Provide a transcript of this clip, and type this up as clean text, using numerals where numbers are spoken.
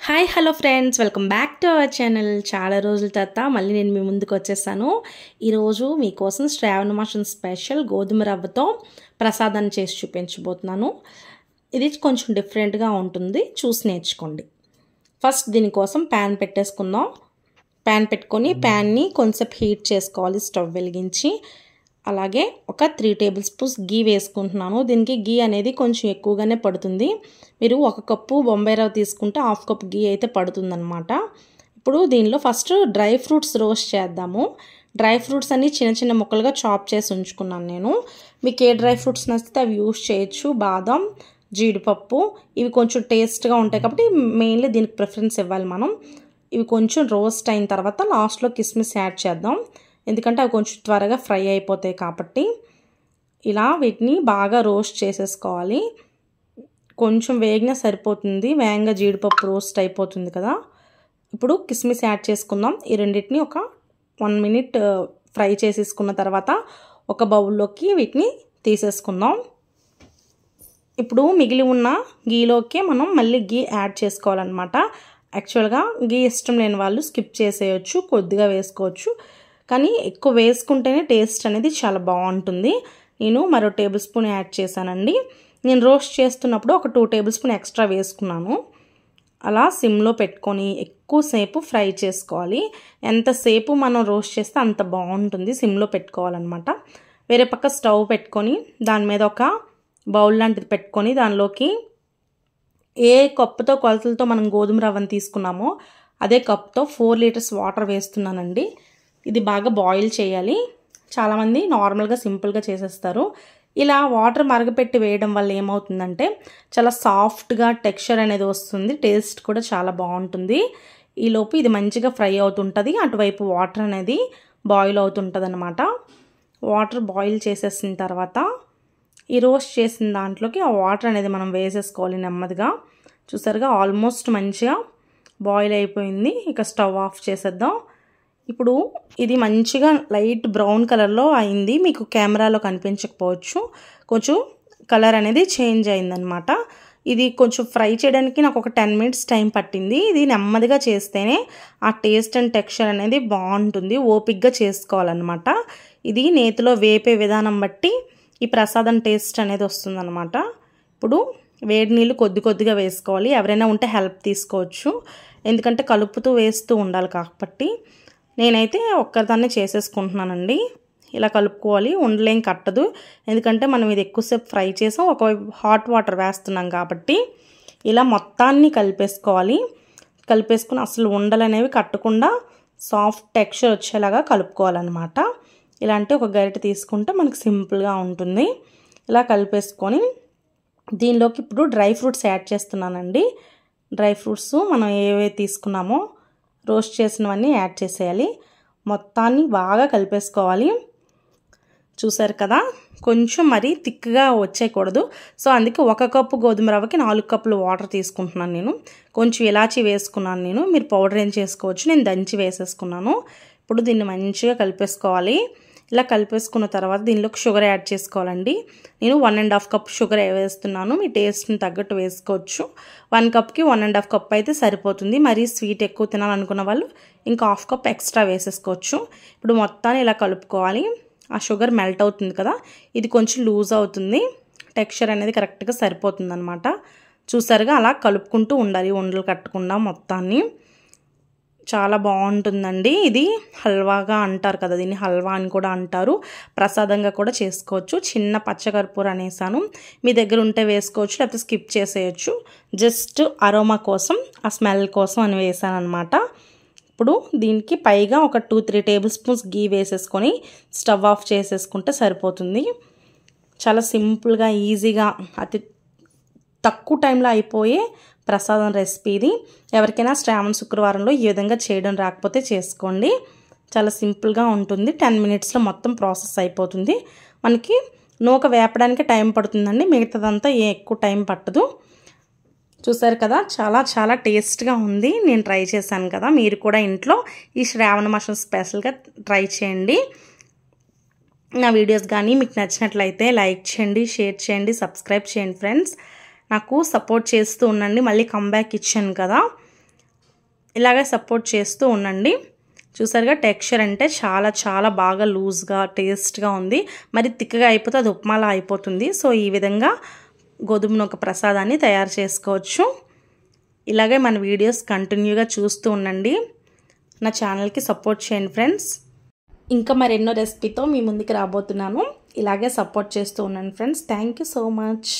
Hi hello friends, welcome back to our channel. చాలా రోజుల తర్వాత మళ్ళీ నేను మీ ముందుకు వచ్చేసాను. ఈరోజు మీకోసం శ్రావణ మాసం స్పెషల్ గోధుమ రవ్వతో ప్రసాదాన్ని చేసి చూపించబోతున్నాను. ఇది కొంచెం డిఫరెంట్గా ఉంటుంది, చూసి నేర్చుకోండి. ఫస్ట్ దీనికోసం ప్యాన్ పెట్టేసుకుందాం. ప్యాన్ పెట్టుకొని ప్యాన్ని కొంచెం హీట్ చేసుకోవాలి స్టవ్ వెలిగించి. అలాగే ఒక 3 టేబుల్ స్పూన్స్ గీ వేసుకుంటున్నాను. దీనికి గీ అనేది కొంచెం ఎక్కువగానే పడుతుంది. మీరు 1 కప్పు బొంబాయి రవ్వ తీసుకుంటే 1/2 కప్ గీ అయితే పడుతుందన్నమాట. ఇప్పుడు దీనిలో ఫస్ట్ డ్రై ఫ్రూట్స్ రోస్ట్ చేద్దాము. డ్రై ఫ్రూట్స్ అన్ని చిన్న చిన్న ముక్కలుగా చాప్ చేసి ఉంచుకున్నాను నేను. మీకు ఏ డ్రై ఫ్రూట్స్ నచ్చితే అవి యూస్ చేయొచ్చు. బాదం, జీడిపప్పు ఇవి కొంచెం టేస్ట్గా ఉంటాయి కాబట్టి మెయిన్లీ దీనికి ప్రిఫరెన్స్ ఇవ్వాలి మనం. ఇవి కొంచెం రోస్ట్ అయిన తర్వాత లాస్ట్లో కిస్మిస్ యాడ్ చేద్దాం, ఎందుకంటే అవి కొంచెం త్వరగా ఫ్రై అయిపోతాయి కాబట్టి. ఇలా వీటిని బాగా రోస్ట్ చేసేసుకోవాలి. కొంచెం వేగినా సరిపోతుంది, వేగంగా జీడిపప్పు రోస్ట్ అయిపోతుంది కదా. ఇప్పుడు కిస్మిస్ యాడ్ చేసుకుందాం. ఈ రెండింటిని ఒక 1 మినిట్ ఫ్రై చేసేసుకున్న తర్వాత ఒక బౌల్లోకి వీటిని తీసేసుకుందాం. ఇప్పుడు మిగిలి ఉన్న గీలోకే మనం మళ్ళీ గీ యాడ్ చేసుకోవాలన్నమాట. యాక్చువల్గా గీ ఇష్టం లేని వాళ్ళు స్కిప్ చేసేయచ్చు, కొద్దిగా వేసుకోవచ్చు. కానీ ఎక్కువ వేసుకుంటేనే టేస్ట్ అనేది చాలా బాగుంటుంది. నేను మరో టేబుల్ స్పూన్ యాడ్ చేశానండి. నేను రోస్ట్ చేస్తున్నప్పుడు ఒక 2 టేబుల్ స్పూన్ ఎక్స్ట్రా వేసుకున్నాను. అలా సిమ్లో పెట్టుకొని ఎక్కువసేపు ఫ్రై చేసుకోవాలి. ఎంతసేపు మనం రోస్ట్ చేస్తే అంత బాగుంటుంది. సిమ్లో పెట్టుకోవాలన్నమాట. వేరే పక్క స్టవ్ పెట్టుకొని దాని మీద ఒక బౌల్ లాంటిది పెట్టుకొని దానిలోకి ఏ కప్పుతో కొలతలతో మనం గోధుమ రవ్వను తీసుకున్నామో అదే కప్తో 4 లీటర్స్ వాటర్ వేస్తున్నానండి. ఇది బాగా బాయిల్ చేయాలి. చాలామంది నార్మల్గా సింపుల్గా చేసేస్తారు. ఇలా వాటర్ మరగపెట్టి వేయడం వల్ల ఏమవుతుందంటే చాలా సాఫ్ట్గా టెక్స్చర్ అనేది వస్తుంది, టేస్ట్ కూడా చాలా బాగుంటుంది. ఈలోపు ఇది మంచిగా ఫ్రై అవుతుంటుంది, అటువైపు వాటర్ అనేది బాయిల్ అవుతుంటుంది అన్నమాట. వాటర్ బాయిల్ చేసేసిన తర్వాత ఈ రోస్ట్ చేసిన దాంట్లోకి ఆ వాటర్ అనేది మనం వేసేసుకోవాలి నెమ్మదిగా. చూసారుగా ఆల్మోస్ట్ మంచిగా బాయిల్ అయిపోయింది. ఇక స్టవ్ ఆఫ్ చేసేద్దాం. ఇప్పుడు ఇది మంచిగా లైట్ బ్రౌన్ కలర్లో అయింది. మీకు కెమెరాలో కనిపించకపోవచ్చు, కొంచెం కలర్ అనేది చేంజ్ అయిందనమాట. ఇది కొంచెం ఫ్రై చేయడానికి నాకు ఒక 10 మినిట్స్ టైం పట్టింది. ఇది నెమ్మదిగా చేస్తేనే ఆ టేస్ట్ అండ్ టెక్స్చర్ అనేది బాగుంటుంది. ఓపిక్గా చేసుకోవాలన్నమాట. ఇది నేతిలో వేపే విధానం బట్టి ఈ ప్రసాదం టేస్ట్ అనేది వస్తుందన్నమాట. ఇప్పుడు వేడి నీళ్ళు కొద్ది కొద్దిగా వేసుకోవాలి. ఎవరైనా ఉంటే హెల్ప్ తీసుకోవచ్చు, ఎందుకంటే కలుపుతూ వేస్తూ ఉండాలి కాబట్టి. నేనైతే ఒక్కదాన్నే చేసేసుకుంటున్నానండి. ఇలా కలుపుకోవాలి, ఉండలేం కట్టదు, ఎందుకంటే మనం ఇది ఎక్కువసేపు ఫ్రై చేసాం, ఒకవైపు హాట్ వాటర్ వేస్తున్నాం కాబట్టి. ఇలా మొత్తాన్ని కలిపేసుకోవాలి. కలిపేసుకుని అసలు ఉండలు అనేవి కట్టకుండా సాఫ్ట్ టెక్స్చర్ వచ్చేలాగా కలుపుకోవాలన్నమాట. ఇలాంటి ఒక గరిటె తీసుకుంటే మనకు సింపుల్గా ఉంటుంది. ఇలా కలిపేసుకొని దీనిలోకి ఇప్పుడు డ్రై ఫ్రూట్స్ యాడ్ చేస్తున్నానండి. డ్రై ఫ్రూట్స్ మనం ఏవే తీసుకున్నామో రోస్ట్ చేసినవన్నీ యాడ్ చేసేయాలి. మొత్తాన్ని బాగా కలిపేసుకోవాలి. చూసారు కదా, కొంచెం మరీ థిక్గా వచ్చేయకూడదు. సో అందుకే 1 కప్పు గోధుమ రవ్వకి 4 కప్పులు వాటర్ తీసుకుంటున్నాను నేను. కొంచెం ఇలాచి వేసుకున్నాను నేను, మీరు పౌడర్ ఏం చేసుకోవచ్చు, నేను దంచి వేసేసుకున్నాను. ఇప్పుడు దీన్ని మంచిగా కలిపేసుకోవాలి. ఇలా కలిపేసుకున్న తర్వాత దీనిలోకి షుగర్ యాడ్ చేసుకోవాలండి. నేను 1.5 కప్ షుగర్ వేస్తున్నాను. మీ టేస్ట్ని తగ్గట్టు వేసుకోవచ్చు. 1 కప్కి 1.5 కప్ అయితే సరిపోతుంది. మరీ స్వీట్ ఎక్కువ తినాలనుకున్న వాళ్ళు ఇంకా 1/2 కప్ ఎక్స్ట్రా వేసేసుకోవచ్చు. ఇప్పుడు మొత్తాన్ని ఇలా కలుపుకోవాలి. ఆ షుగర్ మెల్ట్ అవుతుంది కదా, ఇది కొంచెం లూజ్ అవుతుంది, టెక్స్చర్ అనేది కరెక్ట్గా సరిపోతుంది అనమాట. చూసారుగా, అలా కలుపుకుంటూ ఉండాలి, ఉండలు కట్టకుండా మొత్తాన్ని. చాలా బాగుంటుందండి. ఇది హల్వాగా అంటారు కదా, దీన్ని హల్వా అని కూడా అంటారు. ప్రసాదంగా కూడా చేసుకోవచ్చు. చిన్న పచ్చకర్పూర అనేసాను, మీ దగ్గర ఉంటే వేసుకోవచ్చు, లేకపోతే స్కిప్ చేసేయచ్చు. జస్ట్ అరోమా కోసం, ఆ స్మెల్ కోసం అని వేసాను అనమాట. ఇప్పుడు దీనికి పైగా ఒక 2-3 టేబుల్ స్పూన్స్ గీ వేసేసుకొని స్టవ్ ఆఫ్ చేసేసుకుంటే సరిపోతుంది. చాలా సింపుల్గా ఈజీగా అతి తక్కువ టైంలో అయిపోయే ప్రసాదం రెసిపీ ఇది. ఎవరికైనా శ్రావణ శుక్రవారంలో ఈ విధంగా చేయడం రాకపోతే చేసుకోండి. చాలా సింపుల్గా ఉంటుంది. 10 మినిట్స్లో మొత్తం ప్రాసెస్ అయిపోతుంది. మనకి నూక వేపడానికి టైం పడుతుందండి, మిగతాదంతా ఎక్కువ టైం పట్టదు. చూసారు కదా, చాలా చాలా టేస్ట్గా ఉంది. నేను ట్రై చేశాను కదా, మీరు కూడా ఇంట్లో ఈ శ్రావణ మాసం స్పెషల్గా ట్రై చేయండి. నా వీడియోస్ కానీ మీకు నచ్చినట్లయితే లైక్ చేయండి, షేర్ చేయండి, సబ్స్క్రైబ్ చేయండి ఫ్రెండ్స్. నాకు సపోర్ట్ చేస్తూ ఉండండి. మళ్ళీ కమ్బ్యాక్ ఇచ్చాను కదా, ఇలాగే సపోర్ట్ చేస్తూ ఉండండి. చూసారుగా టెక్స్చర్ అంటే చాలా చాలా బాగా లూజ్గా టేస్ట్గా ఉంది. మరి తిక్కగా అయిపోతే అది ఉప్మాలా అయిపోతుంది. సో ఈ విధంగా గోధుమ నూక ప్రసాదాన్ని తయారు చేసుకోవచ్చు. ఇలాగే మన వీడియోస్ కంటిన్యూగా చూస్తూ ఉండండి. నా ఛానల్కి సపోర్ట్ చేయండి ఫ్రెండ్స్. ఇంకా మరెన్నో రెసిపీతో మీ ముందుకు రాబోతున్నాను. ఇలాగే సపోర్ట్ చేస్తూ ఉండండి friends. Thank you so much.